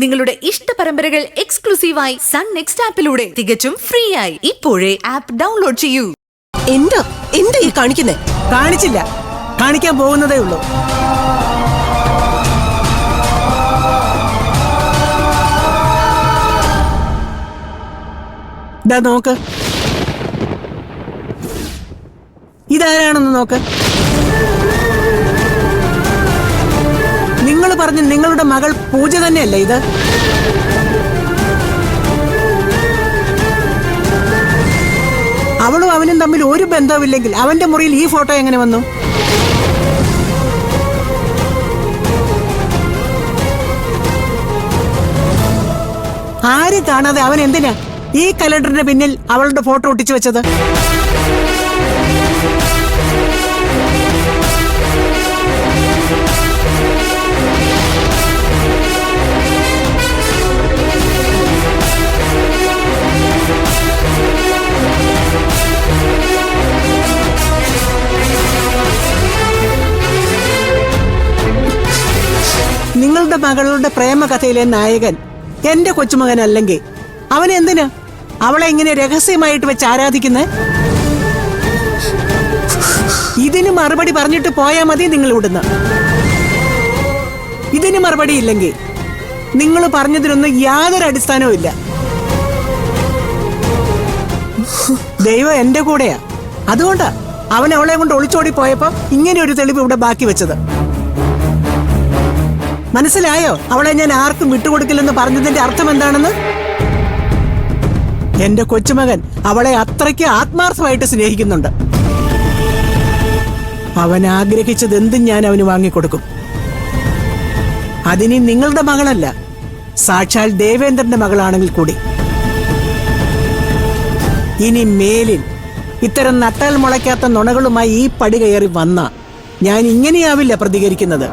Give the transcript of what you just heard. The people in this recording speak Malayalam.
നിങ്ങളുടെ ഇഷ്ട പരമ്പരകൾ എക്സ്ക്ലൂസീവായി സൺ നെക്സ്റ്റ് ആപ്പിലൂടെ തികച്ചും ഫ്രീ ആയി ഇപ്പോഴേ ആപ്പ് ഡൗൺലോഡ് ചെയ്യൂ. എന്താ ഈ കാണിക്കുന്നേ? കാണിച്ചില്ല, കാണിക്കാൻ പോകുന്നതേ ഉള്ളൂ. ഇതാ നോക്ക്, ഇതാരാണെന്ന് നോക്ക്. നിങ്ങൾ പറഞ്ഞ നിങ്ങളുടെ മകൾ പൂജ തന്നെയല്ലേ ഇത്? അവളും അവനും തമ്മിൽ ഒരു ബന്ധവുമില്ലെങ്കിൽ അവന്റെ മുറിയിൽ ഈ ഫോട്ടോ എങ്ങനെ വന്നു? ആരും കാണാതെ അവൻ എന്തിനാ ഈ കലണ്ടറിന്റെ പിന്നിൽ അവളുടെ ഫോട്ടോ ഒട്ടിച്ചു വെച്ചത്? നിങ്ങളുടെ മകളുടെ പ്രേമകഥയിലെ നായകൻ എന്റെ കൊച്ചുമകനല്ലെങ്കിൽ അവനെന്തിനാ അവളെ ഇങ്ങനെ രഹസ്യമായിട്ട് വെച്ച് ആരാധിക്കുന്നേ? ഇതിന് മറുപടി പറഞ്ഞിട്ട് പോയാ മതി നിങ്ങൾ ഇവിടുന്ന്. ഇതിന് മറുപടി ഇല്ലെങ്കിൽ നിങ്ങൾ പറഞ്ഞതിനൊന്നും യാതൊരു അടിസ്ഥാനവും ഇല്ല. ദൈവം എന്റെ കൂടെയാ, അതുകൊണ്ടാ അവൻ അവളെ കൊണ്ട് ഒളിച്ചോടി പോയപ്പോ ഇങ്ങനെ ഒരു തെളിവ് ഇവിടെ ബാക്കി വെച്ചത്. മനസ്സിലായോ അവളെ ഞാൻ ആർക്കും വിട്ടുകൊടുക്കില്ലെന്ന് പറഞ്ഞതിന്റെ അർത്ഥം എന്താണെന്ന്? എന്റെ കൊച്ചുമകൻ അവളെ അത്രയ്ക്ക് ആത്മാർത്ഥമായിട്ട് സ്നേഹിക്കുന്നുണ്ട്. അവൻ ആഗ്രഹിച്ചത് എന്തും ഞാൻ അവന് വാങ്ങിക്കൊടുക്കും. അതിനി നിങ്ങളുടെ മകളല്ല, സാക്ഷാൽ ദേവേന്ദ്രന്റെ മകളാണെങ്കിൽ കൂടി. ഇനി മേലിൽ ഇത്തരം നട്ടാൽ മുളയ്ക്കാത്ത നുണകളുമായി ഈ പടി കയറി വന്ന ഞാൻ ഇങ്ങനെയാവില്ല പ്രതികരിക്കുന്നത്.